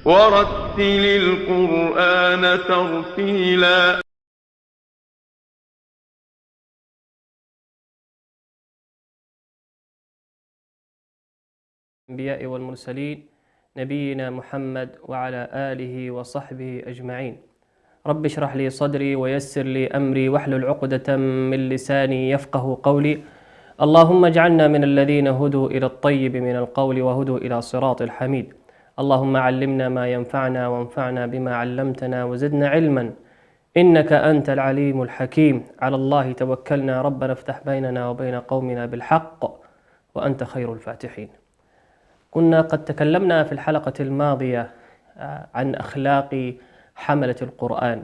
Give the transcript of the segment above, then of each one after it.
ورتل القرآن ترتيلا. الأنبياء والمرسلين نبينا محمد وعلى آله وصحبه أجمعين. رب اشرح لي صدري ويسر لي أمري واحلل عقدة من لساني يفقه قولي. اللهم اجعلنا من الذين هدوا إلى الطيب من القول وهدوا إلى صراط الحميد. اللهم علمنا ما ينفعنا وانفعنا بما علمتنا وزدنا علما إنك أنت العليم الحكيم. على الله توكلنا ربنا افتح بيننا وبين قومنا بالحق وأنت خير الفاتحين. كنا قد تكلمنا في الحلقة الماضية عن أخلاق حملة القرآن،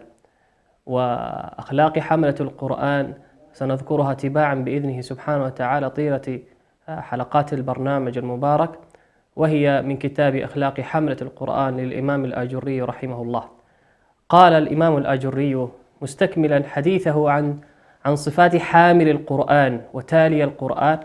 وأخلاق حملة القرآن سنذكرها تباعا بإذنه سبحانه وتعالى طيلة حلقات البرنامج المبارك، وهي من كتاب أخلاق حملة القرآن للإمام الآجري رحمه الله. قال الإمام الآجري مستكملا حديثه عن صفات حامل القرآن وتالي القرآن،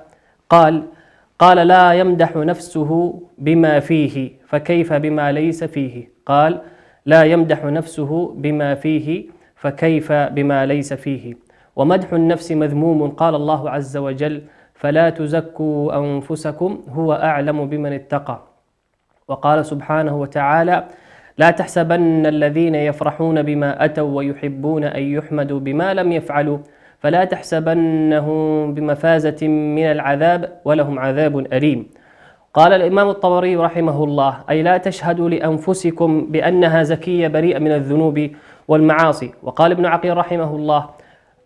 قال لا يمدح نفسه بما فيه فكيف بما ليس فيه. قال لا يمدح نفسه بما فيه فكيف بما ليس فيه، ومدح النفس مذموم. قال الله عز وجل فلا تزكوا أنفسكم هو أعلم بمن اتقى. وقال سبحانه وتعالى لا تحسبن الذين يفرحون بما أتوا ويحبون أن يحمدوا بما لم يفعلوا فلا تحسبنهم بمفازة من العذاب ولهم عذاب أليم. قال الإمام الطبري رحمه الله أي لا تشهدوا لأنفسكم بأنها زكية بريئة من الذنوب والمعاصي. وقال ابن عقيل رحمه الله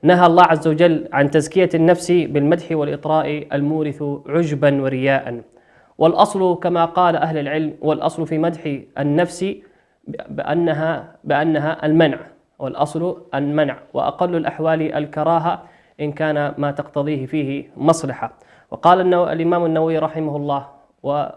نهى الله عز وجل عن تزكية النفس بالمدح والإطراء المورث عجبا ورياء. والأصل كما قال أهل العلم، والأصل في مدح النفس بأنها المنع، والأصل المنع، وأقل الأحوال الكراهة إن كان ما تقتضيه فيه مصلحة. وقال الإمام النووي رحمه الله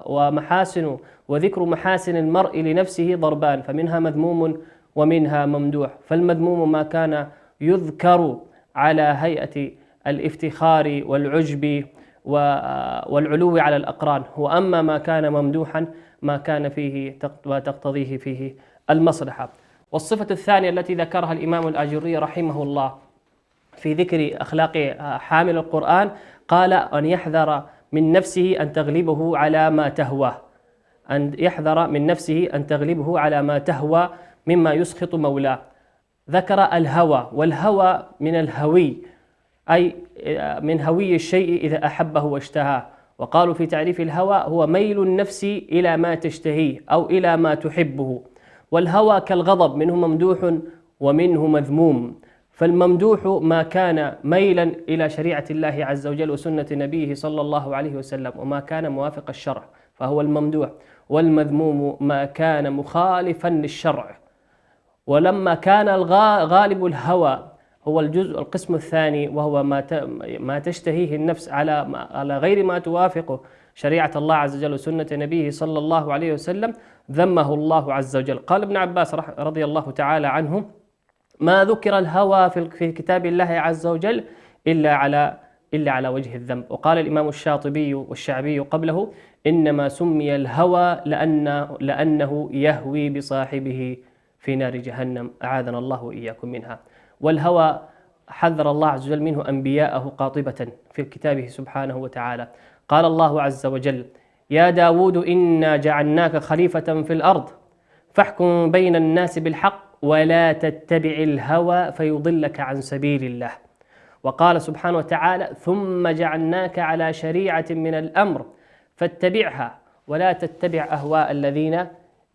ومحاسن وذكر محاسن المرء لنفسه ضربان، فمنها مذموم ومنها ممدوح. فالمذموم ما كان يذكر على هيئة الافتخار والعجب والعلو على الأقران، وأما ما كان ممدوحا ما كان فيه وتقتضيه فيه المصلحة. والصفة الثانية التي ذكرها الإمام الآجري رحمه الله في ذكر أخلاق حامل القرآن قال أن يحذر من نفسه أن تغلبه على ما تهوى، أن يحذر من نفسه أن تغلبه على ما تهوى مما يسخط مولاه. ذكر الهوى، والهوى من الهوي أي من هوي الشيء إذا أحبه واشتهاه. وقالوا في تعريف الهوى هو ميل النفس إلى ما تشتهيه أو إلى ما تحبه. والهوى كالغضب منه ممدوح ومنه مذموم. فالممدوح ما كان ميلا إلى شريعة الله عز وجل وسنة نبيه صلى الله عليه وسلم وما كان موافق الشرع فهو الممدوح. والمذموم ما كان مخالفا للشرع. ولما كان غالب الهوى هو القسم الثاني وهو ما تشتهيه النفس على غير ما توافقه شريعة الله عز وجل وسنة نبيه صلى الله عليه وسلم، ذمه الله عز وجل. قال ابن عباس رضي الله تعالى عنه ما ذكر الهوى في كتاب الله عز وجل إلا على وجه الذنب. وقال الإمام الشاطبي والشعبي قبله إنما سمي الهوى لأنه يهوي بصاحبه في نار جهنم، أعاذنا الله وإياكم منها. والهوى حذر الله عز وجل منه أنبياءه قاطبة في كتابه سبحانه وتعالى. قال الله عز وجل يا داود إنا جعلناك خليفة في الأرض فاحكم بين الناس بالحق ولا تتبع الهوى فيضلك عن سبيل الله. وقال سبحانه وتعالى ثم جعلناك على شريعة من الأمر فاتبعها ولا تتبع أهواء الذين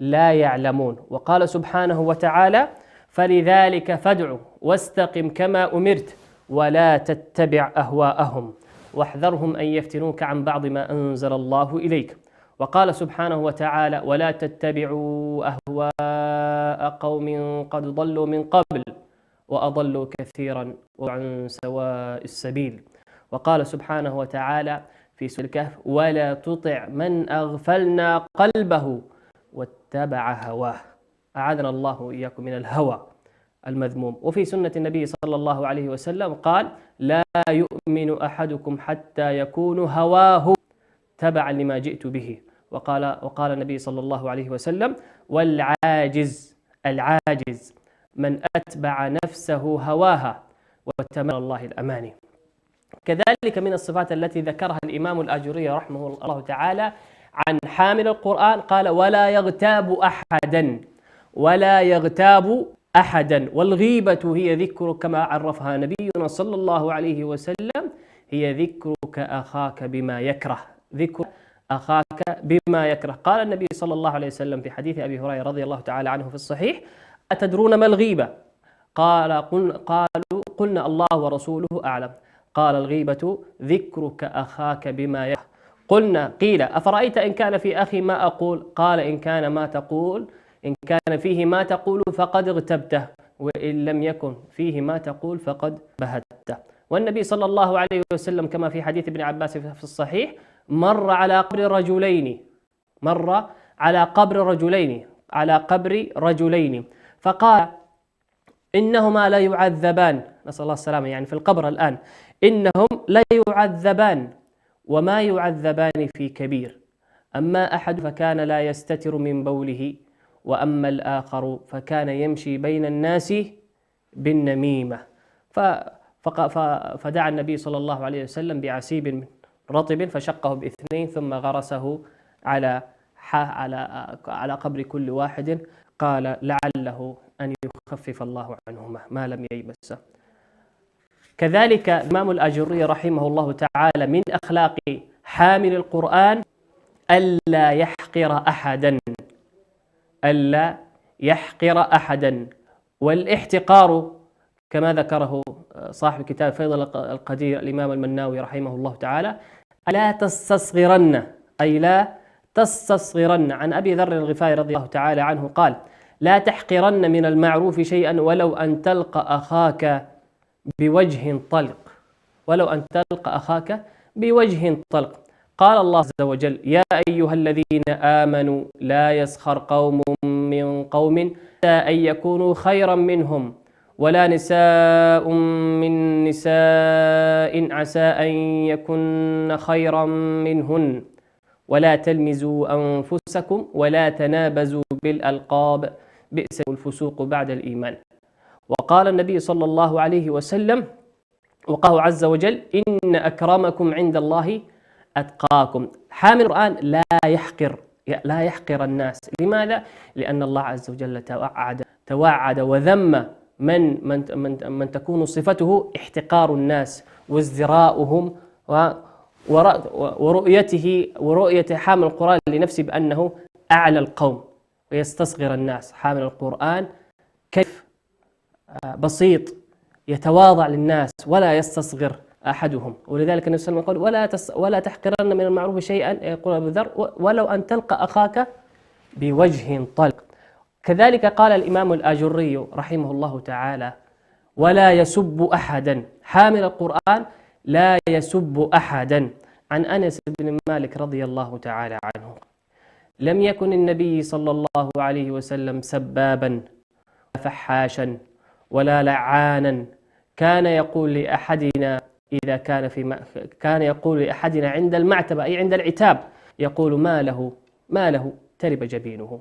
لا يعلمون. وقال سبحانه وتعالى فلذلك فادع واستقم كما أمرت ولا تتبع أهواءهم واحذرهم أن يفتنوك عن بعض ما أنزل الله إليك. وقال سبحانه وتعالى ولا تتبعوا أهواء قوم قد ضلوا من قبل وأضلوا كثيرا وعن سواء السبيل. وقال سبحانه وتعالى في سورة الكهف ولا تطع من أغفلنا قلبه واتبع هواه. أعاذنا الله وإياكم من الهوى المذموم. وفي سنة النبي صلى الله عليه وسلم قال لا يؤمن أحدكم حتى يكون هواه تبعا لما جئت به. وقال النبي صلى الله عليه وسلم والعاجز العاجز من أتبع نفسه هواها وتمنى الله الأماني. كذلك من الصفات التي ذكرها الإمام الآجري رحمه الله تعالى عن حامل القرآن قال ولا يغتاب أحدا ولا يغتاب أحدا. والغيبة هي ذكر كما عرفها نبينا صلى الله عليه وسلم هي ذكرك أخاك بما يكره. ذكر أخاك بما يكره. قال النبي صلى الله عليه وسلم في حديث أبي هريرة رضي الله تعالى عنه في الصحيح أتدرون ما الغيبة؟ قلنا الله ورسوله أعلم. قال الغيبة ذكرك أخاك بما يكره. قيل أفرأيت إن كان في أخي ما أقول؟ قال إن كان فيه ما تقول فقد اغتبته وإن لم يكن فيه ما تقول فقد بهته. والنبي صلى الله عليه وسلم كما في حديث ابن عباس في الصحيح مر على قبر رجلين فقال إنهما لا يعذبان، نسأل الله السلامة، يعني في القبر الآن، إنهم لا يعذبان وما يعذبان في كبير، أما أحد فكان لا يستتر من بوله وأما الآخر فكان يمشي بين الناس بالنميمة. فدعا النبي صلى الله عليه وسلم بعسيب رطب فشقه باثنين ثم غرسه على قبر كل واحد، قال لعله أن يخفف الله عنهما ما لم ييبسا. كذلك الإمام الآجري رحمه الله تعالى من أخلاق حامل القرآن ألا يحقر أحدا. والاحتقار كما ذكره صاحب كتاب فيض القدير الإمام المناوي رحمه الله تعالى لا تستصغرن. عن أبي ذر الغفاري رضي الله تعالى عنه قال لا تحقرن من المعروف شيئا ولو أن تلقى أخاك بوجه طلق. قال الله عز وجل يا أيها الذين آمنوا لا يسخر قوم من قوم عسى أن يكونوا خيرا منهم ولا نساء من نساء عسى أن يكن خيرا منهن ولا تلمزوا أنفسكم ولا تنابزوا بالألقاب بئس الفسوق بعد الإيمان. وقال النبي صلى الله عليه وسلم وقال عز وجل إن أكرمكم عند الله أتقاكم. حامل القرآن لا يحقر الناس. لماذا؟ لأن الله عز وجل توعد وذم من تكون صفته احتقار الناس وازدراؤهم ورؤية حامل القرآن لنفسه بأنه أعلى القوم ويستصغر الناس. حامل القرآن كيف بسيط يتواضع للناس ولا يستصغر أحدهم. ولذلك النبي صلى الله عليه وسلم يقول ولا تحقرن من المعروف شيئا، يقول أبو ذر ولو أن تلقى أخاك بوجه طلق. كذلك قال الإمام الآجري رحمه الله تعالى ولا يسب أحدا. حامل القرآن لا يسب أحدا. عن أنس بن مالك رضي الله تعالى عنه لم يكن النبي صلى الله عليه وسلم سبابا فحاشا ولا لعانا. كان يقول لأحدنا عند المعتبة أي عند العتاب يقول ما له ترب جبينه.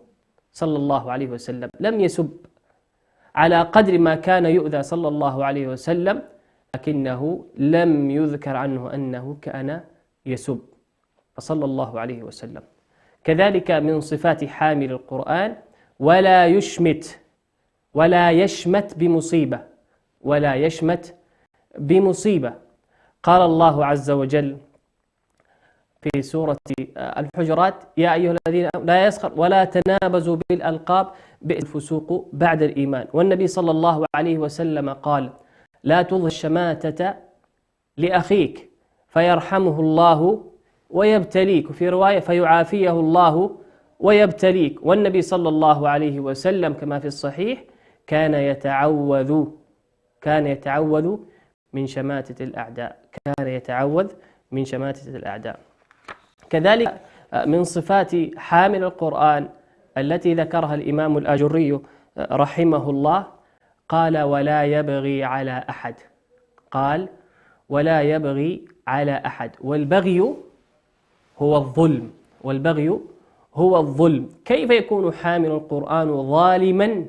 صلى الله عليه وسلم لم يسب على قدر ما كان يؤذى صلى الله عليه وسلم، لكنه لم يذكر عنه أنه كان يسب صلى الله عليه وسلم. كذلك من صفات حامل القرآن ولا يشمت بمصيبة. قال الله عز وجل في سورة الحجرات يا أيها الذين لا يسخر ولا تنابزوا بالألقاب بئس الفسوق بعد الإيمان. والنبي صلى الله عليه وسلم قال لا تظهر الشماتة لأخيك فيرحمه الله ويبتليك، وفي رواية فيعافيه الله ويبتليك. والنبي صلى الله عليه وسلم كما في الصحيح كان يتعوذ من شماتة الأعداء، كان يتعوذ من شماتة الأعداء. كذلك من صفات حامل القرآن التي ذكرها الإمام الآجري رحمه الله، قال ولا يبغي على أحد، قال ولا يبغي على أحد. والبغي هو الظلم، والبغي هو الظلم. كيف يكون حامل القرآن ظالما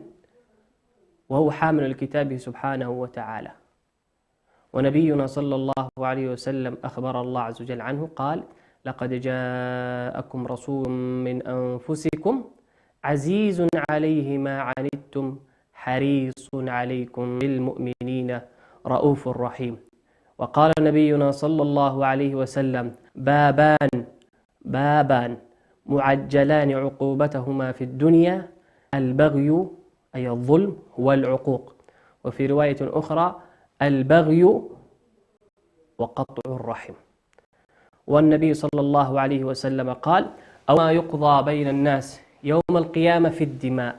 وهو حامل الكتاب سبحانه وتعالى؟ ونبينا صلى الله عليه وسلم أخبر الله عز وجل عنه قال لقد جاءكم رسول من أنفسكم عزيز عليه ما عنتم حريص عليكم بالمؤمنين رؤوف رحيم. وقال نبينا صلى الله عليه وسلم بابان معجلان عقوبتهما في الدنيا البغي أي الظلم والعقوق، وفي رواية أخرى البغي وقطع الرحم. والنبي صلى الله عليه وسلم قال أو ما يقضى بين الناس يوم القيامة في الدماء،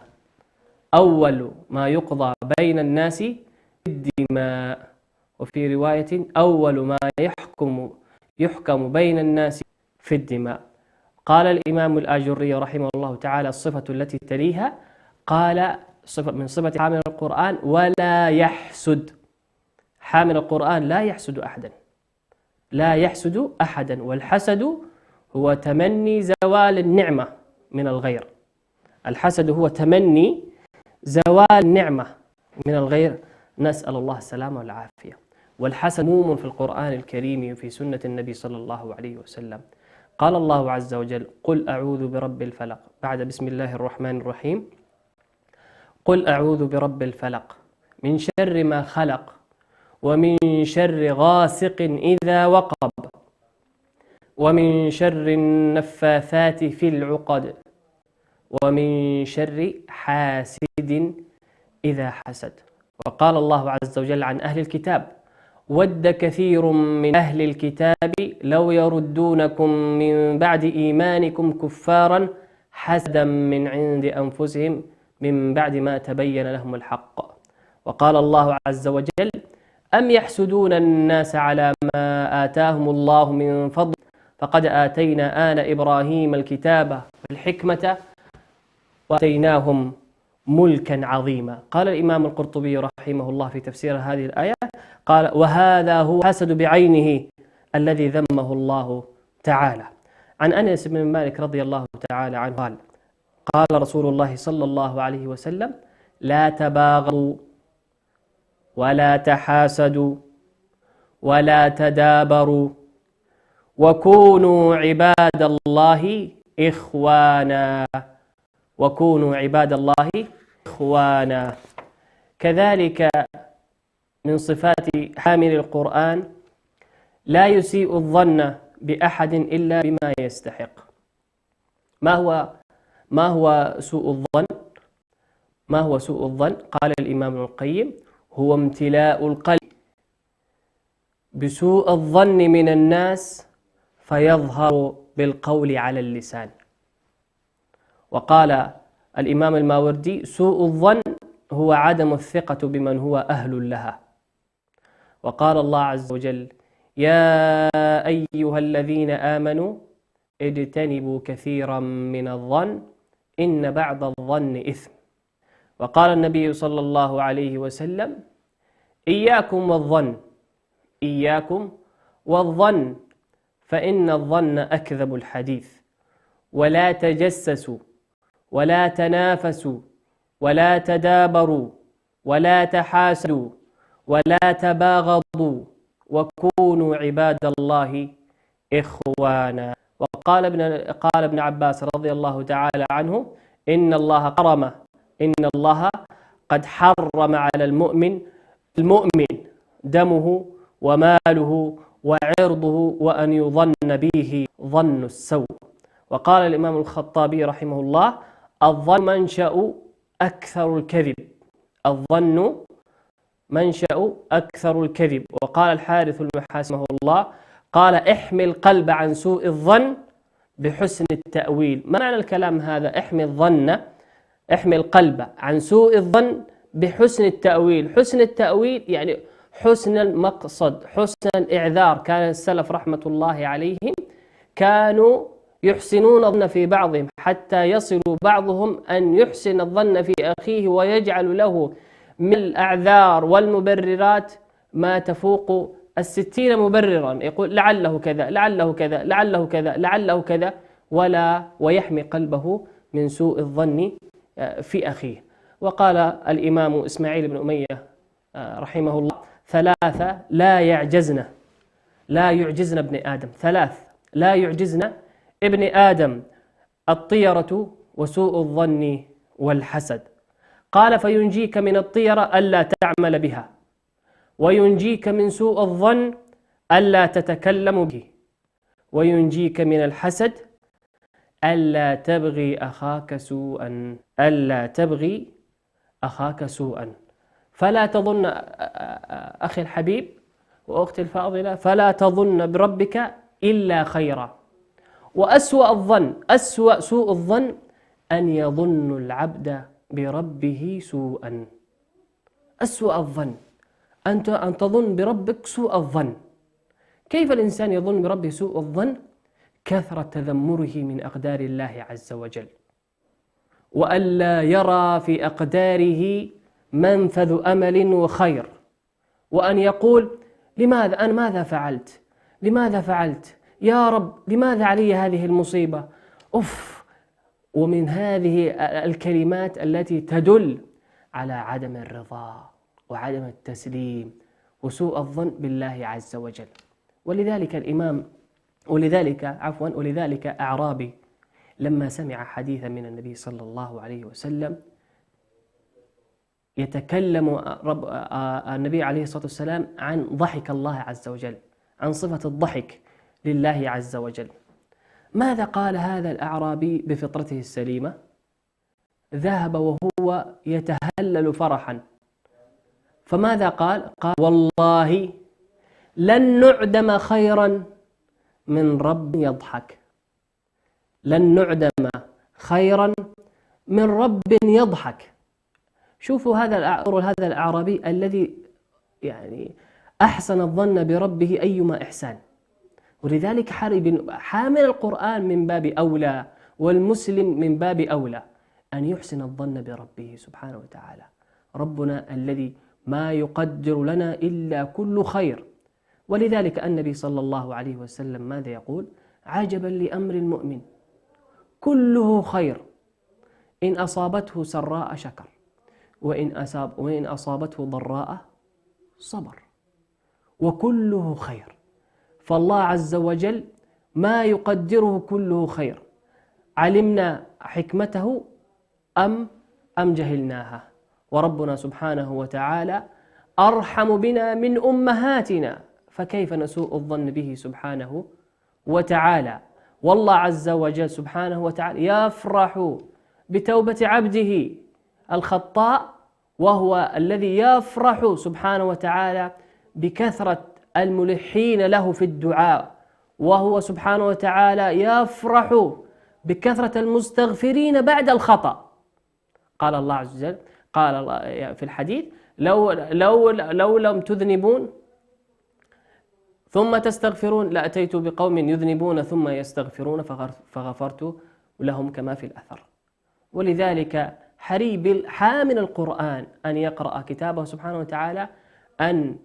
أول ما يقضى بين الناس في الدماء، وفي رواية أول ما يحكم بين الناس في الدماء. قال الإمام الآجري رحمه الله تعالى الصفة التي تليها، قال من صفة حامل القرآن ولا يحسد. حامل القرآن لا يحسد أحدا، لا يحسد أحدا. والحسد هو تمني زوال النعمة من الغير، الحسد هو تمني زوال النعمة من الغير، نسأل الله السلامة والعافية. والحسد مذموم في القرآن الكريم وفي سنة النبي صلى الله عليه وسلم. قال الله عز وجل قل أعوذ برب الفلق، بعد بسم الله الرحمن الرحيم قل أعوذ برب الفلق من شر ما خلق ومن شر غاسق إذا وقب ومن شر النفاثات في العقد ومن شر حاسد إذا حسد. وقال الله عز وجل عن أهل الكتاب ود كثير من أهل الكتاب لو يردونكم من بعد إيمانكم كفارا حسدا من عند أنفسهم من بعد ما تبين لهم الحق. وقال الله عز وجل أم يحسدون الناس على ما آتاهم الله من فضل فقد آتينا آل إبراهيم الكتاب والحكمة وآتيناهم ملكا عظيما. قال الإمام القرطبي رحمه الله في تفسير هذه الآية قال وهذا هو حسد بعينه الذي ذمه الله تعالى. عن أنس بن مالك رضي الله تعالى عنه قال رسول الله صلى الله عليه وسلم لا تباغضوا ولا تحاسدوا ولا تدابروا وكونوا عباد الله إخوانا، وكونوا عباد الله إخوانا. كذلك من صفات حامل القرآن لا يسيء الظن بأحد إلا بما يستحق. ما هو سوء الظن؟ ما هو سوء الظن؟ قال الإمام ابن القيم هو امتلاء القلب بسوء الظن من الناس فيظهر بالقول على اللسان. وقال الإمام الماوردي سوء الظن هو عدم الثقة بمن هو أهل لها. وقال الله عز وجل يا أيها الذين آمنوا اجتنبوا كثيرا من الظن إن بعض الظن إثم. وقال النبي صلى الله عليه وسلم إياكم والظن، إياكم والظن فإن الظن أكذب الحديث، ولا تجسسوا ولا تنافسوا ولا تدابروا ولا تحاسدوا ولا تباغضوا وكونوا عباد الله إخوانا. وقال ابن عباس رضي الله تعالى عنه إن الله قد حرم على المؤمن دمه وماله وعرضه وأن يظن به ظن السوء. وقال الإمام الخطابي رحمه الله الظن منشأ أكثر الكذب، الظن منشأ أكثر الكذب. وقال الحارث المحاسن رحمه الله قال احمي القلب عن سوء الظن بحسن التأويل. ما معنى الكلام هذا؟ احمي القلب عن سوء الظن بحسن التأويل. حسن التأويل يعني حسن المقصد، حسن الإعذار. كان السلف رحمة الله عليهم كانوا يحسنون الظن في بعضهم حتى يصل بعضهم أن يحسن الظن في أخيه ويجعل له من الأعذار والمبررات ما تفوق 60 مبررا، يقول لعله كذا لعله كذا لعله كذا لعله كذا، ويحمي قلبه من سوء الظن في أخيه. وقال الإمام إسماعيل بن أمية رحمه الله 3 لا يعجزن ابن آدم، 3 لا يعجزن ابن آدم: الطيرة وسوء الظن والحسد. قال فينجيك من الطيرة ألا تعمل بها، وينجيك من سوء الظن ألا تتكلم به، وينجيك من الحسد ألا تبغي أخاك سوءا. فلا تظن أخي الحبيب وأختي الفاضلة، فلا تظن بربك إلا خيرا. وأسوأ سوء الظن أن يظن العبد بربه سوءا. أسوأ الظن أن تظن بربك سوء الظن. كيف الإنسان يظن بربه سوء الظن؟ كثرة تذمره من أقدار الله عز وجل، وألا يرى في أقداره منفذ أمل وخير، وأن يقول لماذا أنا ماذا فعلت يا رب، لماذا علي هذه المصيبة، ومن هذه الكلمات التي تدل على عدم الرضا وعدم التسليم وسوء الظن بالله عز وجل. ولذلك أعرابي لما سمع حديثا من النبي صلى الله عليه وسلم يتكلم النبي عليه الصلاة والسلام عن ضحك الله عز وجل، عن صفة الضحك لله عز وجل، ماذا قال هذا الأعرابي بفطرته السليمة؟ ذهب وهو يتهلل فرحا، فماذا قال؟ قال والله لن نعدم خيرا من رب يضحك، لن نعدم خيرا من رب يضحك. شوفوا هذا الأعرابي الذي يعني أحسن الظن بربه أيما إحسان. ولذلك حامل القرآن من باب أولى، والمسلم من باب أولى أن يحسن الظن بربه سبحانه وتعالى. ربنا الذي ما يقدر لنا إلا كل خير. ولذلك النبي صلى الله عليه وسلم ماذا يقول؟ عجبا لأمر المؤمن كله خير، إن أصابته سراء شكر، وإن أصابته ضراء صبر، وكله خير. فالله عز وجل ما يقدره كله خير. علمنا حكمته أم جهلناها؟ وربنا سبحانه وتعالى أرحم بنا من أمهاتنا، فكيف نسوء الظن به سبحانه وتعالى؟ والله عز وجل سبحانه وتعالى يفرح بتوبة عبده الخطاء، وهو الذي يفرح سبحانه وتعالى بكثرة الملحين له في الدعاء، وهو سبحانه وتعالى يفرح بكثرة المستغفرين بعد الخطأ. قال الله عز وجل، قال الله في الحديث لو لم تذنبون ثم تستغفرون لأتيت بقوم يذنبون ثم يستغفرون فغفرت لهم كما في الأثر. ولذلك حامل القرآن أن يقرأ كتابه سبحانه وتعالى أن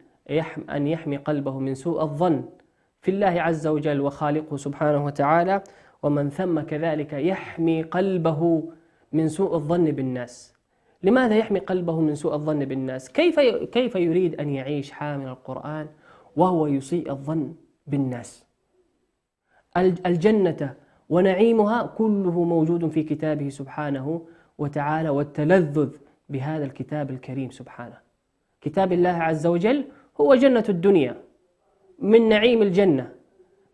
يحمي قلبه من سوء الظن في الله عز وجل وخالقه سبحانه وتعالى، ومن ثم كذلك يحمي قلبه من سوء الظن بالناس. لماذا يحمي قلبه من سوء الظن بالناس؟ كيف يريد أن يعيش حامل القرآن وهو يسيء الظن بالناس؟ الجنة ونعيمها كله موجود في كتابه سبحانه وتعالى، والتلذذ بهذا الكتاب الكريم سبحانه. كتاب الله عز وجل هو جنة الدنيا، من نعيم الجنة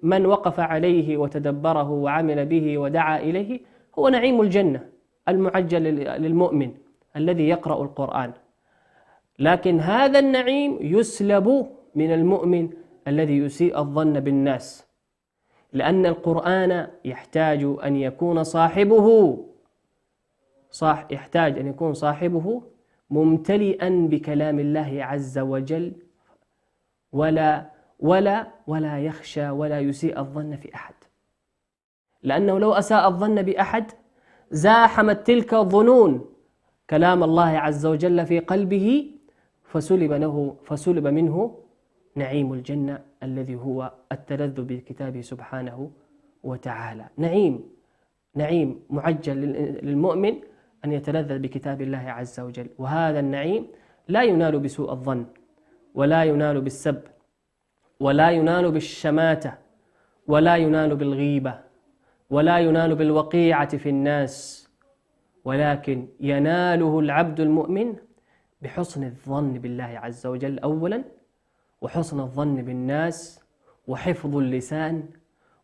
من وقف عليه وتدبره وعمل به ودعا إليه هو نعيم الجنة المعجل للمؤمن الذي يقرأ القرآن. لكن هذا النعيم يسلب من المؤمن الذي يسيء الظن بالناس، لأن القرآن يحتاج أن يكون صاحبه ممتلئا بكلام الله عز وجل، ولا يخشى ولا يسيء الظن في أحد، لأنه لو أساء الظن بأحد زاحمت تلك الظنون كلام الله عز وجل في قلبه، فسلب منه نعيم الجنة الذي هو التلذذ بكتابه سبحانه وتعالى. نعيم معجل للمؤمن أن يتلذذ بكتاب الله عز وجل، وهذا النعيم لا ينال بسوء الظن، ولا ينال بالسب، ولا ينال بالشماتة، ولا ينال بالغيبة، ولا ينال بالوقيعة في الناس، ولكن يناله العبد المؤمن بحسن الظن بالله عز وجل أولا، وحسن الظن بالناس، وحفظ اللسان،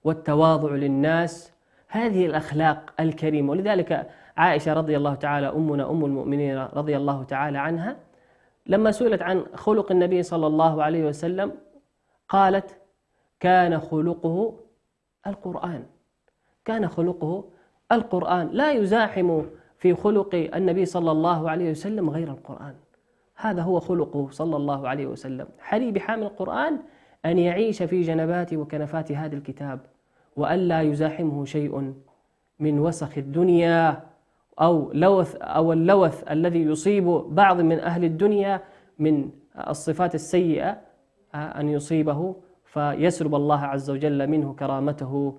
والتواضع للناس، هذه الأخلاق الكريمة. ولذلك عائشة رضي الله تعالى أمنا أم المؤمنين رضي الله تعالى عنها لما سئلت عن خلق النبي صلى الله عليه وسلم قالت: كان خلقه القرآن، لا يزاحم في خلق النبي صلى الله عليه وسلم غير القرآن، هذا هو خلقه صلى الله عليه وسلم. حري بحامل القرآن أن يعيش في جنبات وكنفات هذا الكتاب، وألا يزاحمه شيء من وسخ الدنيا أو اللوث الذي يصيب بعض من أهل الدنيا من الصفات السيئة، أن يصيبه فيسلب الله عز وجل منه كرامته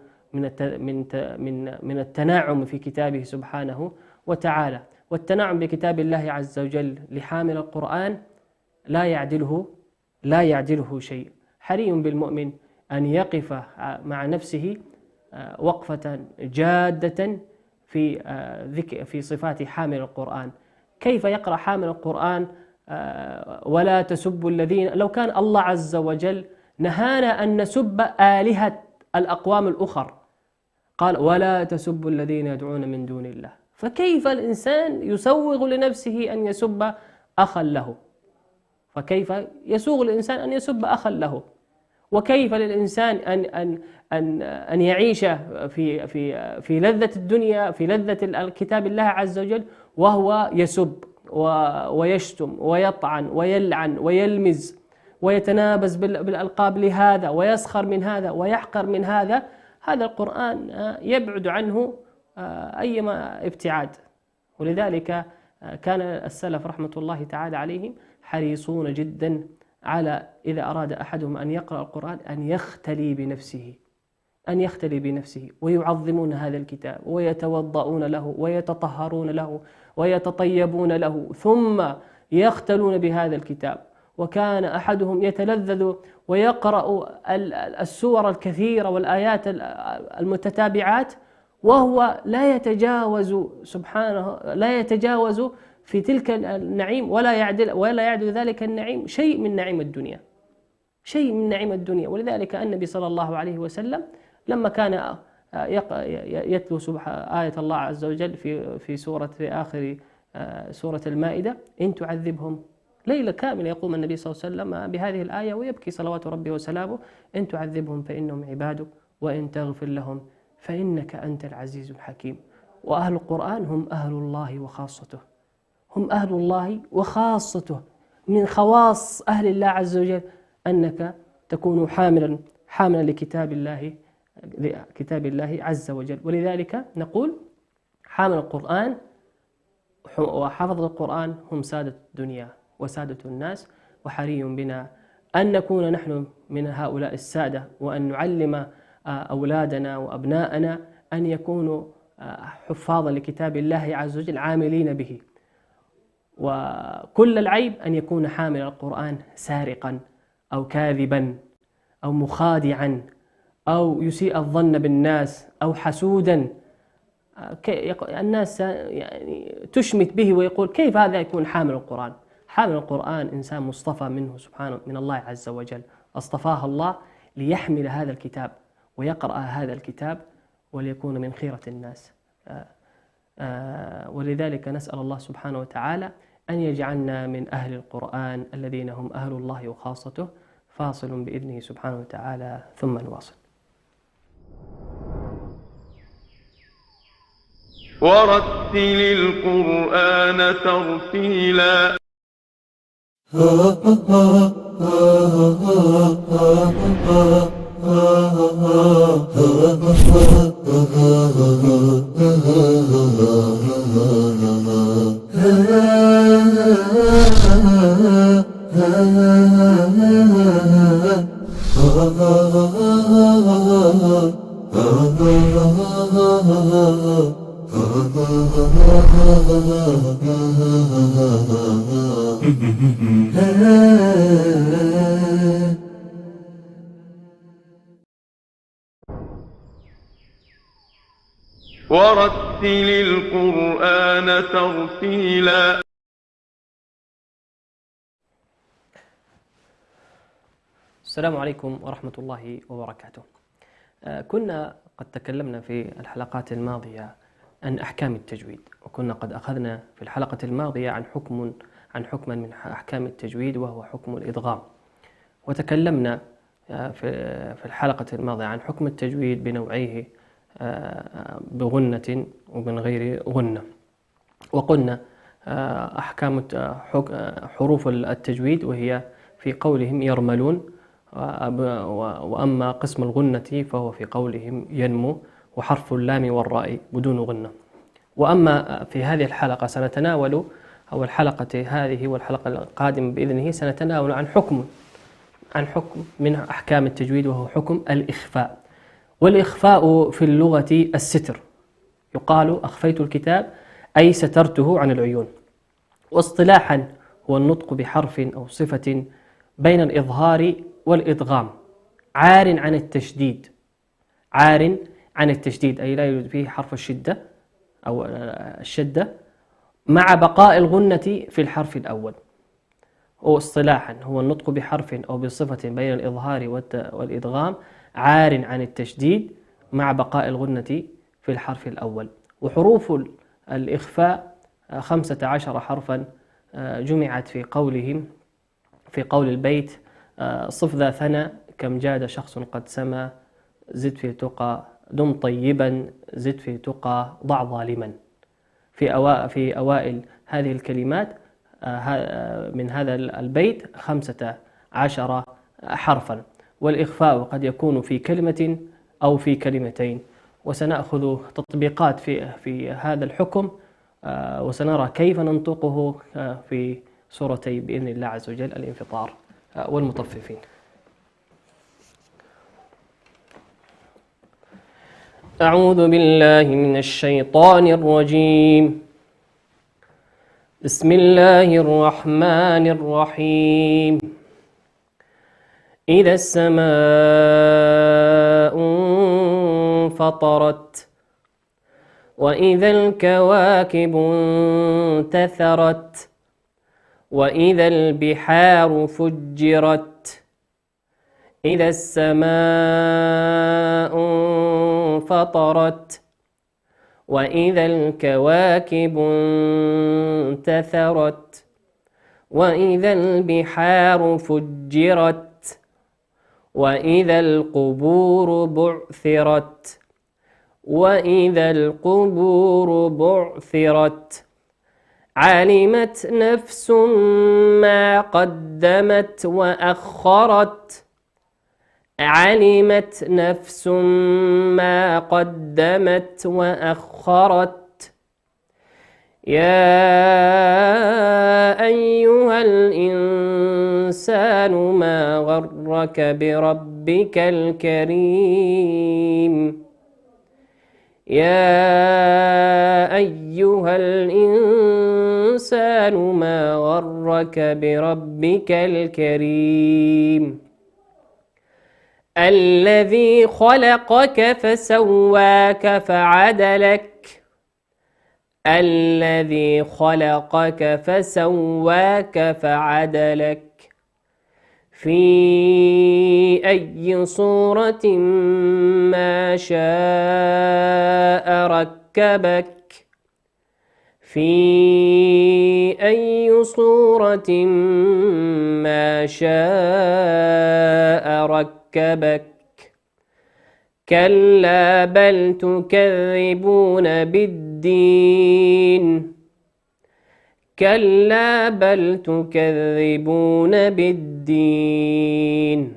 من التناعم في كتابه سبحانه وتعالى. والتناعم بكتاب الله عز وجل لحامل القرآن لا يعدله شيء. حري بالمؤمن أن يقف مع نفسه وقفة جادة في صفات حامل القرآن. كيف يقرأ حامل القرآن ولا تسبوا الذين، لو كان الله عز وجل نهانا أن نسب آلهة الأقوام الأخر، قال: ولا تسبوا الذين يدعون من دون الله، فكيف الإنسان يسوغ لنفسه أن يسب أخا له؟ فكيف يسوغ الإنسان أن يسب أخا له؟ وكيف للإنسان أن يعيش في لذة الدنيا، في لذة كتاب الله عز وجل، وهو يسب ويشتم ويطعن ويلعن ويلمز ويتنابز بالألقاب لهذا، ويسخر من هذا ويحقر من هذا؟ هذا القرآن يبعد عنه أيما ابتعاد. ولذلك كان السلف رحمة الله تعالى عليهم حريصون جدا على إذا أراد أحدهم أن يقرأ القرآن أن يختلي بنفسه، ويعظمون هذا الكتاب، ويتوضؤون له، ويتطهرون له، ويتطيبون له، ثم يختلون بهذا الكتاب. وكان أحدهم يتلذذ ويقرأ السور الكثيرة والآيات المتتابعات، وهو لا يتجاوز في تلك النعيم، ولا يعدل ذلك النعيم شيء من نعيم الدنيا. ولذلك النبي صلى الله عليه وسلم لما كان يتلو آية الله عز وجل في آخر سورة المائدة: إن تعذبهم، ليلة كاملة يقوم النبي صلى الله عليه وسلم بهذه الآية ويبكي صلوات ربي وسلامه: إن تعذبهم فإنهم عبادك، وإن تغفر لهم فإنك أنت العزيز الحكيم. وأهل القرآن هم أهل الله وخاصته، من خواص أهل الله عز وجل أنك تكون حاملا لكتاب الله عز وجل. ولذلك نقول حامل القرآن وحفظ القرآن هم سادة الدنيا وسادة الناس، وحري بنا أن نكون نحن من هؤلاء السادة، وأن نعلم أولادنا وأبناءنا أن يكونوا حفاظا لكتاب الله عز وجل عاملين به. وكل العيب أن يكون حامل القرآن سارقا أو كاذبا أو مخادعا أو يسيء الظن بالناس أو حسودا. الناس يعني تشمت به ويقول: كيف هذا يكون حامل القرآن؟ حامل القرآن إنسان مصطفى منه سبحانه من الله عز وجل، اصطفاه الله ليحمل هذا الكتاب ويقرأ هذا الكتاب وليكون من خيرة الناس. ولذلك نسأل الله سبحانه وتعالى أن يجعلنا من أهل القرآن الذين هم أهل الله وخاصته. فاصل بإذنه سبحانه وتعالى ثم نواصل. ورتل القرآن ترتيلا. ورتل القرآن ترتيلا. السلام عليكم ورحمة الله وبركاته. كنا قد تكلمنا في الحلقات الماضية عن أحكام التجويد، وكنا قد أخذنا في الحلقة الماضية عن حكما من أحكام التجويد وهو حكم الإدغام، وتكلمنا في الحلقة الماضية عن حكم التجويد بنوعيه بغنة ومن غير غنة. وقلنا أحكام حروف التجويد وهي في قولهم يرملون، وأما قسم الغنة فهو في قولهم ينمو، وحرف اللام والراء بدون غنة. وأما في هذه الحلقة سنتناول، أو الحلقة هذه والحلقة القادمة بإذنه سنتناول عن حكم من أحكام التجويد وهو حكم الإخفاء. والإخفاء في اللغة الستر، يقال أخفيت الكتاب أي سترته عن العيون. واصطلاحا هو النطق بحرف أو صفة بين الإظهار والإدغام عار عن التشديد، أي لا يوجد فيه حرف الشدة أو الشدة مع بقاء الغنة في الحرف الأول. واصطلاحا هو النطق بحرف أو بصفة بين الإظهار والإدغام عار عن التشديد مع بقاء الغنة في الحرف الأول. وحروف الإخفاء 15 حرفا جمعت في قولهم في قول البيت صف ذا ثنى كم جاد شخص قد سما، زد في تقى دم طيبا، زد في تقى ضع ظالما. في أوائل هذه الكلمات من هذا البيت 15 حرفا. والإخفاء قد يكون في كلمة أو في كلمتين، وسنأخذ تطبيقات في هذا الحكم، وسنرى كيف ننطقه في سورتي بإذن الله عز وجل الانفطار والمطففين. أعوذ بالله من الشيطان الرجيم. بسم الله الرحمن الرحيم. إذا السماء انفطرت، وإذا الكواكب انتثرت، وإذا البحار فجرت. إذا السماء انفطرت، وإذا الكواكب انتثرت، وإذا البحار فجرت، وإذا القبور بعثرت، وإذا القبور بعثرت. علمت نفس ما قدمت وأخرت، علمت نفس ما قدمت وأخرت. يا أيها الإنسان ما غرك بربك الكريم، يا أيها الإنسان ما غرك بربك الكريم، الذي خلقك فسواك فعدلك، الذي خلقك فسواك فعدلك، في أي صورة ما شاء ركبك، في أي صورة ما شاء ركبك كلا بل تكذبون بالدين كلا بل تكذبون بالدين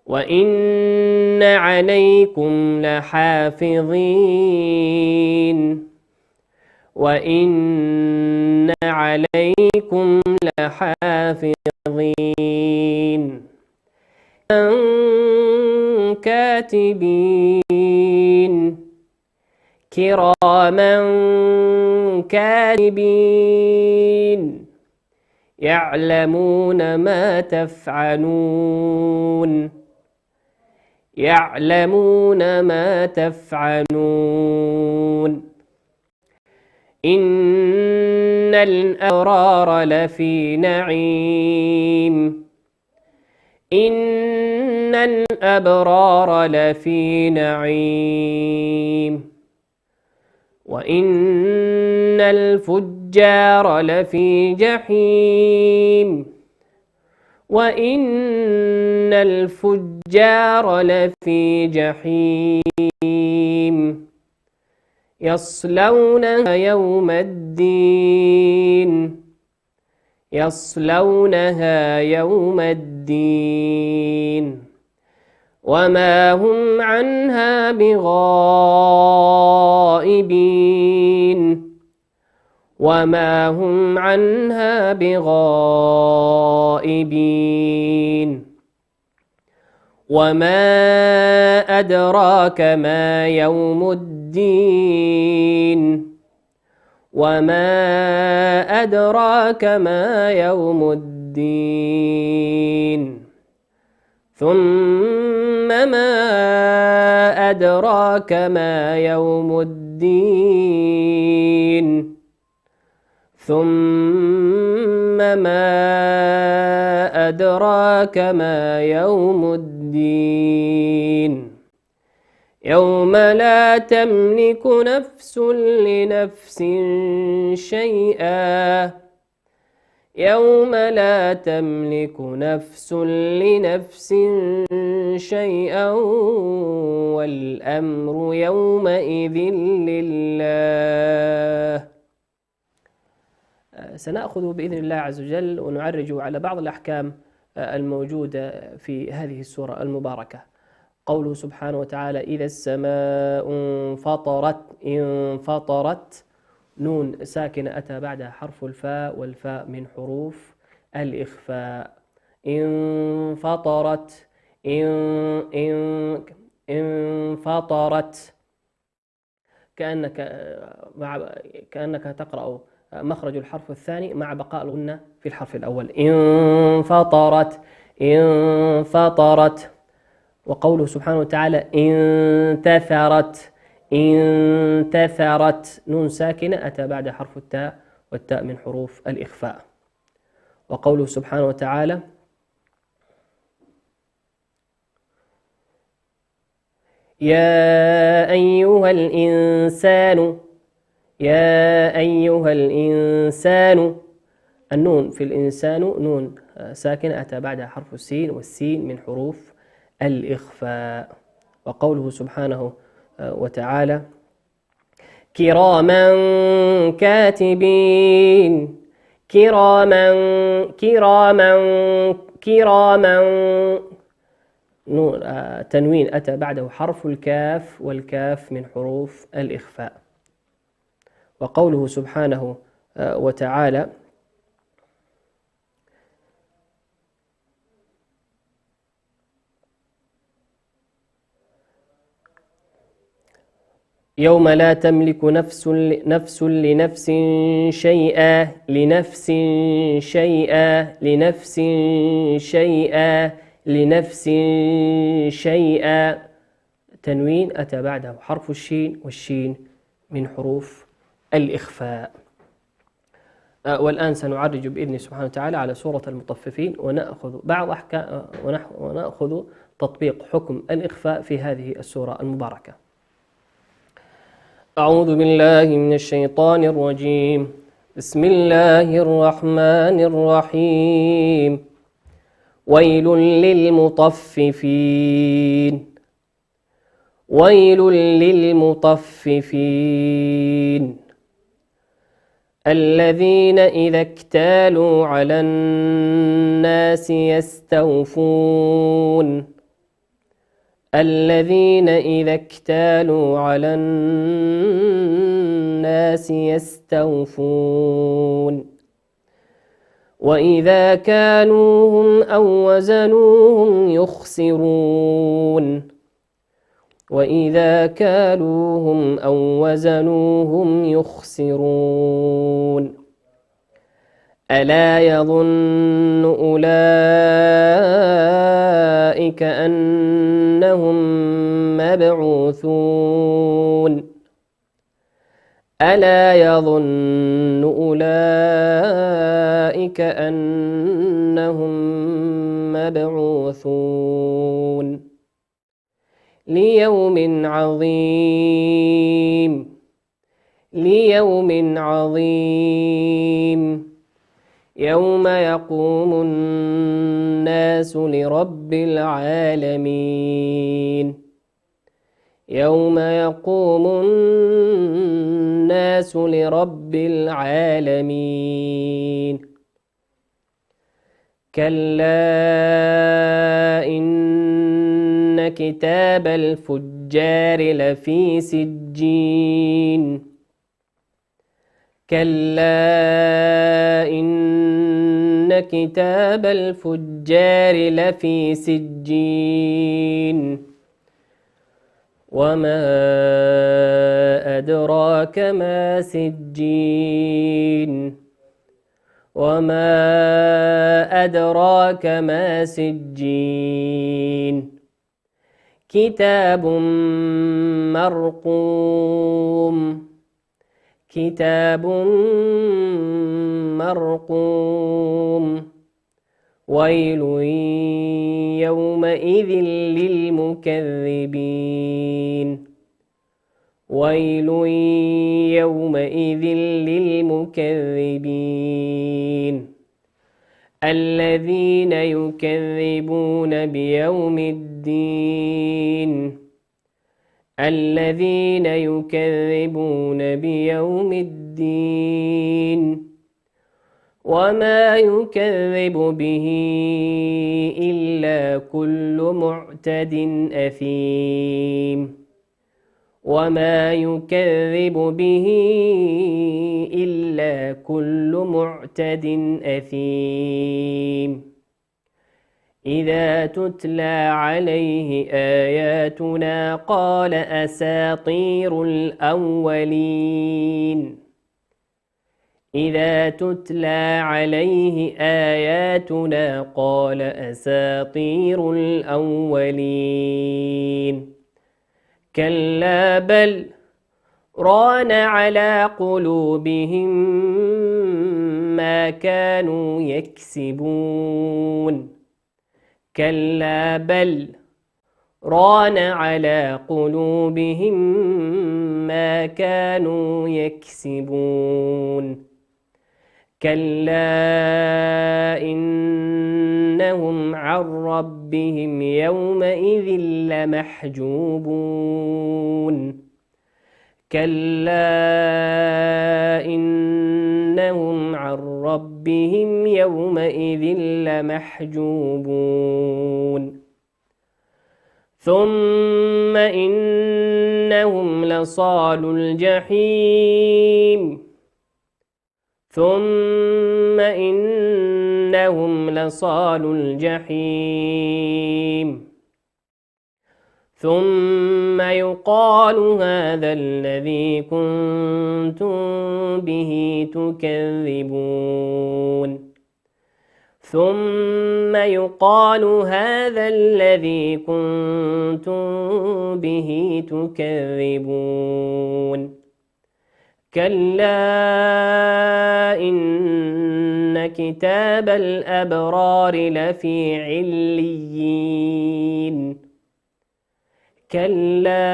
وإن عليكم لحافظين وإن عليكم لحافظين كاتبين كراما كاتبين يعلمون ما تفعلون يعلمون ما تفعلون إن الأبرار لفي نعيم إن الأبرار لفي نعيم وإن الفجار لفي جحيم وإن الفجار لفي جحيم يصلونها يوم الدين يصلونها يوم الدين وما هم عنها بغائبين وما هم عنها بغائبين وما أدراك ما يوم الدين وما أدراك ما يوم الدين ثم ما أدراك ما يوم الدين ثم ما أدراك ما يوم الدين يوم لا تملك نفس لنفس شيئا يوم لا تملك نفس لنفس شيئا والأمر يومئذ لله. سنأخذ بإذن الله عز وجل ونعرج على بعض الأحكام الموجودة في هذه السورة المباركة. قوله سبحانه وتعالى إذا السماء انفطرت انفطرت نون ساكنة أتى بعدها حرف الفاء والفاء من حروف الإخفاء انفطرت انفطرت كأنك تقرأ مخرج الحرف الثاني مع بقاء الغنة في الحرف الأول انفطرت انفطرت. وقوله سبحانه وتعالى انتثرت انتثرت نون ساكنة أتى بعد حرف التاء والتاء من حروف الإخفاء. وقوله سبحانه وتعالى يا أيها الإنسان يا أيها الإنسان النون في الإنسان نون ساكنة أتى بعدها حرف السين والسين من حروف الإخفاء. وقوله سبحانه وتعالى كراما كاتبين كراما نون تنوين أتى بعده حرف الكاف والكاف من حروف الإخفاء. وقوله سبحانه وتعالى يوم لا تملك نفس لنفس شيئا لنفس شيئا لنفس شيئا لنفس شيئا تنوين أتى بعده حرف الشين والشين من حروف الإخفاء. والآن سنعرج بإذن سبحانه وتعالى على سورة المطففين ونأخذ بعض أحكام ونأخذ تطبيق حكم الإخفاء في هذه السورة المباركة. أعوذ بالله من الشيطان الرجيم. بسم الله الرحمن الرحيم. ويل للمطففين. ويل للمطففين الذين إذا اكتالوا على الناس يستوفون. الذين إذا اكتالوا على الناس يستوفون. وإذا كالوهم أو وزنوهم يخسرون. وإذا كالوهم أو وزنوهم يخسرون. ألا يظن أولئك أنهم مبعوثون. ألا يظن أولئك أنهم مبعوثون ليوم عظيم. ليوم عظيم يوم يقوم الناس لرب العالمين. يوم يقوم الناس لرب العالمين. كلا إن كتاب الفجار لفي سجين. كلا إن كتاب الفجار لفي سجين. وما أدراك ما سجين. وما أدراك ما سجين. كتاب مرقوم. كتاب مرقوم ويل يومئذ للمكذبين. ويل يومئذ للمكذبين الذين يكذبون بيوم الدين. الذين يكذبون بيوم الدين وما يكذب به إلا كل معتد أثيم. وما يكذب به إلا كل معتد أثيم. إذا تتلى عليه آياتنا قال أساطير الأولين. إذا تتلى عليه آياتنا قال أساطير الأولين. كلا بل ران على قلوبهم ما كانوا يكسبون. كلا بل ران على قلوبهم ما كانوا يكسبون. كلا إنهم عن ربهم يومئذ لمحجوبون. كلا إنهم عن ربهم يومئذ لمحجوبون. ثم إنهم لصالو الجحيم. ثم إنهم لصالو الجحيم. ثم يقال هذا الذي كنتم به تكذبون. ثم يقال هذا الذي كنتم به تكذبون. كلا إن كتاب الأبرار لفي عليين. كلا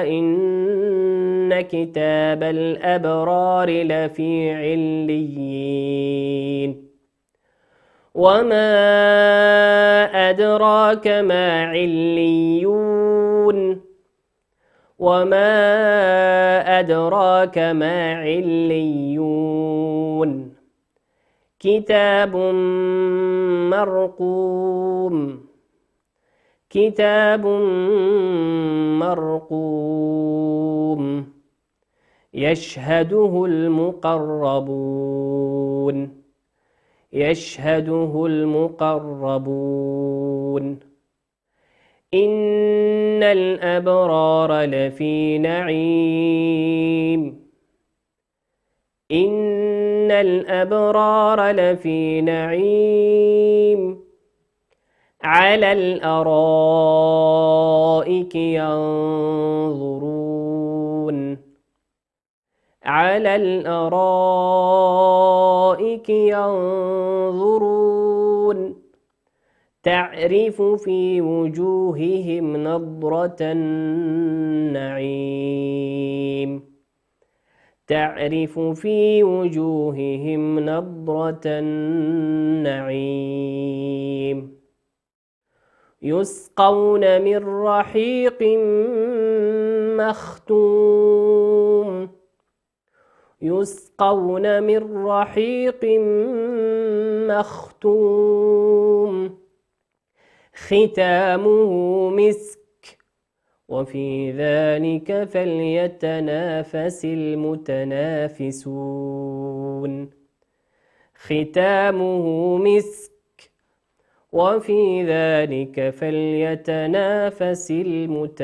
إن كتاب الأبرار لفي عليين وما أدراك ما عليون وما أدراك ما عليون كتاب مرقوم كتاب مرقوم يشهده المقربون يشهده المقربون إن الأبرار لفي نعيم إن الأبرار لفي نعيم على الأرائك ينظرون على الأرائك ينظرون تعرف في وجوههم نضرة النعيم تعرف في وجوههم نضرة النعيم يسقون من رحيق مختوم يسقون من رحيق مختوم ختامه مسك وفي ذلك فليتنافس المتنافسون ختامه مسك وفي ذلك فليتنافس المتنافسون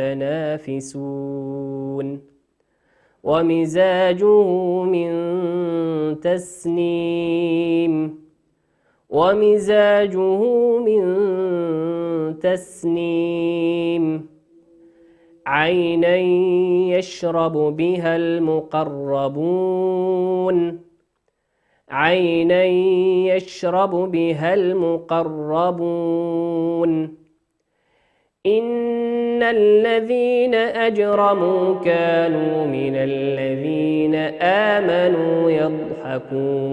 ومزاجه من تسنيم ومزاجه من تسنيم عينا يشرب بها المقربون عينا يشرب بها المقربون إن الذين أجرموا كانوا من الذين آمنوا يضحكون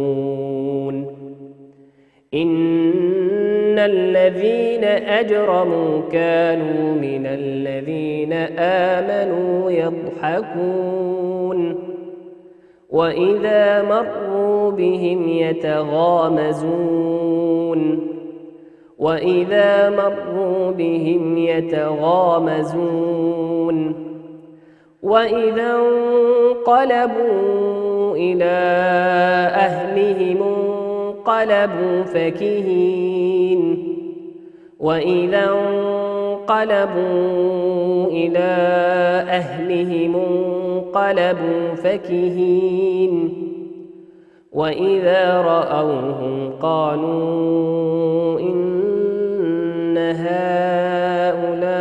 إن الذين أجرموا كانوا من الذين آمنوا يضحكون وإذا مروا بهم يتغامزون وإذا مروا بهم يتغامزون وإذا انقلبوا إلى أهلهم انقلبوا فكهين وإذا انقلبوا إلى أهلهم انقلبوا فكهين وإذا رأوهم قالوا إن هؤلاء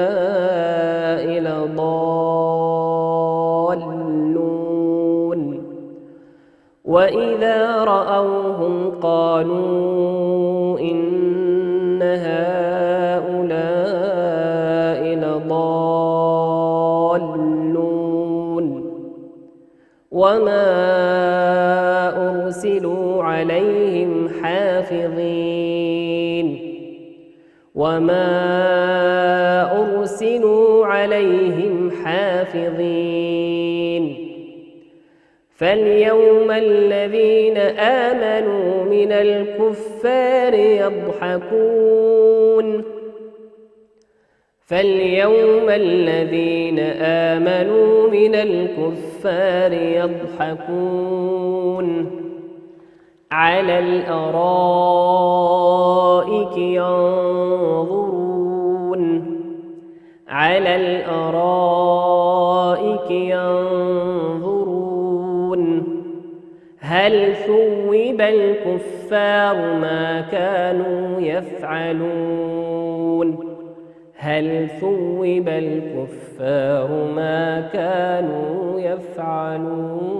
لضالون وإذا رأوهم قالوا إن هؤلاء لضالون وما أرسلوا عليهم حافظين وما أرسلوا عليهم حافظين فاليوم الذين آمنوا من الكفار يضحكون فاليوم الذين آمنوا من الكفار يضحكون على الأرائك ينظرون على الأرائك ينظرون هل ثوب الكفار ما كانوا يفعلون هل ثوب الكفار ما كانوا يفعلون.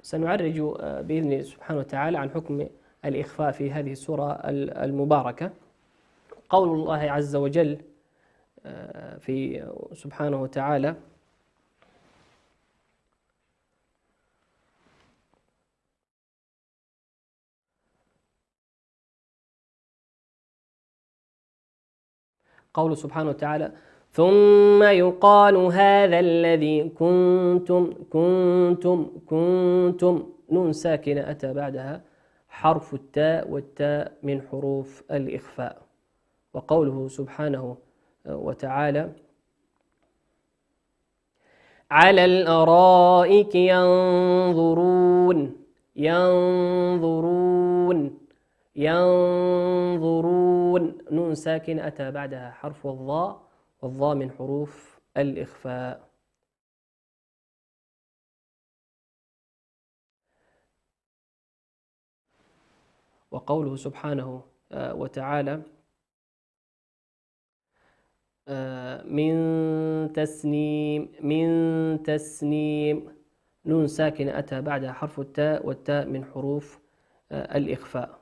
سنعرج بإذن الله سبحانه وتعالى عن حكم الإخفاء في هذه السورة المباركة. قول الله عز وجل في سبحانه وتعالى قول سبحانه وتعالى ثم يقال هذا الذي كنتم نون ساكنة أتى بعدها حرف التاء والتاء من حروف الإخفاء. وقوله سبحانه وتعالى على الأرائك ينظرون نون ساكن أتى بعدها حرف الضاء والضاء من حروف الإخفاء. وقوله سبحانه وتعالى من تسنيم نون ساكن أتى بعدها حرف التاء والتاء من حروف الإخفاء.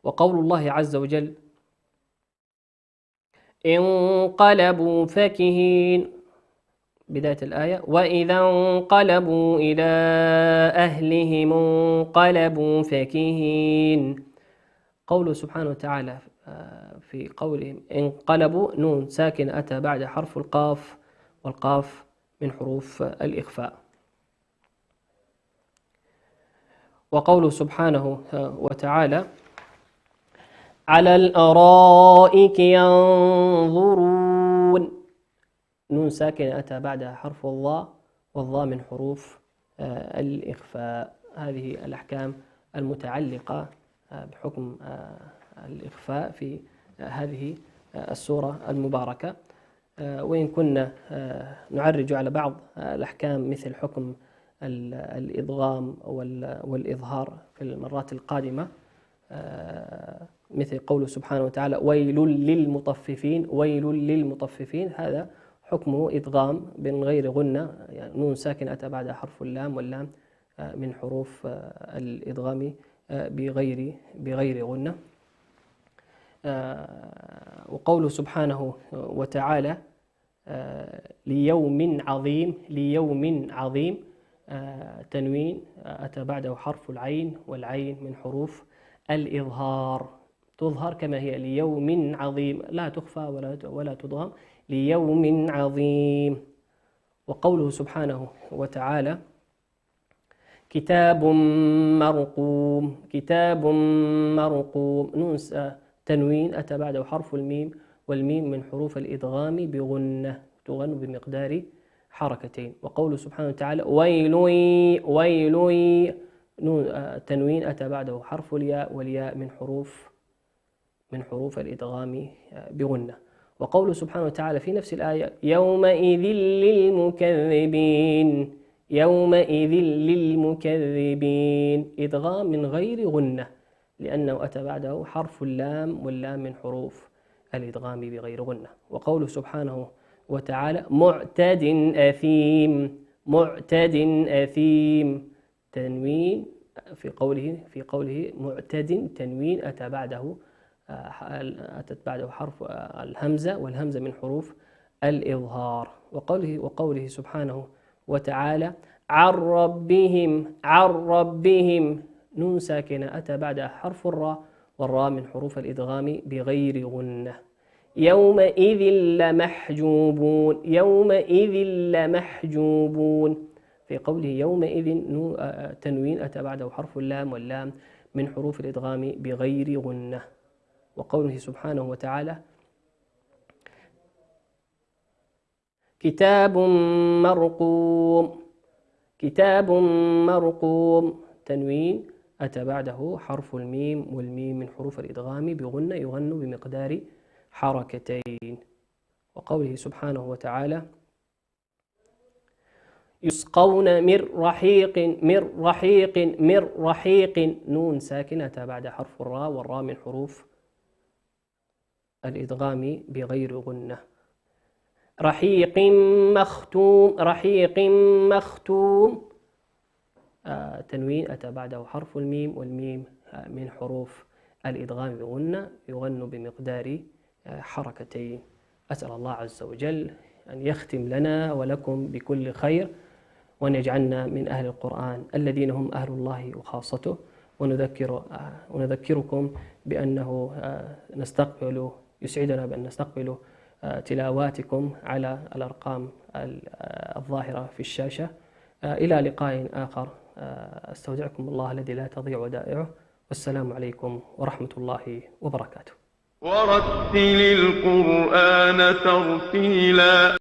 وقول الله عز وجل انقلبوا فكهين بداية الآية وإذا انقلبوا إلى أهلهم انقلبوا فكهين. قوله سبحانه وتعالى في قولهم انقلبوا نون ساكن أتى بعد حرف القاف والقاف من حروف الإخفاء. وقوله سبحانه وتعالى على الأرائك ينظرون نون ساكن أتى بعدها حرف الضاء والضاء من حروف الإخفاء. هذه الأحكام المتعلقة بحكم الإخفاء في هذه السورة المباركة. وإن كنا نعرج على بعض الأحكام مثل حكم الإدغام والإظهار في المرات القادمة، مثل قوله سبحانه وتعالى ويل للمطففين هذا حكمه إدغام من غير غنة، يعني نون ساكن أتى بعدها حرف اللام واللام من حروف الإدغام بغير غنة. وقوله سبحانه وتعالى ليوم عظيم تنوين أتى بعده حرف العين والعين من حروف الإظهار، تظهر كما هي ليوم عظيم لا تخفى ولا تضغم ليوم عظيم. وقوله سبحانه وتعالى كتاب مرقوم نون تنوين أتى بعده حرف الميم والميم من حروف الإدغام بغنة تغن بمقدار حركتين. وقوله سبحانه وتعالى ويل نون تنوين أتى بعده حرف الياء والياء من حروف الإدغام بغنة. وقوله سبحانه وتعالى في نفس الآية يومئذ للمكذبين إدغام من غير غنة لأنه أتى بعده حرف اللام واللام من حروف الإدغام بغير غنة. وقوله سبحانه وتعالى معتد أثيم تنوين في قوله معتد تنوين أتت بعده حرف الهمزة والهمزة من حروف الإظهار. وقوله سبحانه وتعالى عن ربهم نون ساكنة أتى بعدها حرف الراء والراء من حروف الإدغام بغير غنة. يومئذ لمحجوبون في قوله يومئذ تنوين أتى بعده حرف اللام واللام من حروف الإدغام بغير غنة. وقوله سبحانه وتعالى كتاب مرقوم تنوين أتى بعده حرف الميم والميم من حروف الإدغام بغنة يغن بمقدار حركتين. وقوله سبحانه وتعالى يسقون من رحيق نون ساكنة بعد حرف الراء والراء من حروف الإدغام بغير غنة. رحيق مختوم تنوين أتى بعده حرف الميم والميم من حروف الإدغام بغنة يغن بمقدار حركتين. أسأل الله عز وجل أن يختم لنا ولكم بكل خير، وأن يجعلنا من أهل القرآن الذين هم أهل الله وخاصته. ونذكركم بأنه يسعدنا بأن نستقبل تلاواتكم على الأرقام الظاهرة في الشاشة. إلى لقاء آخر، أستودعكم الله الذي لا تضيع ودائعه، والسلام عليكم ورحمة الله وبركاته. ورتل القرآن ترتيلا.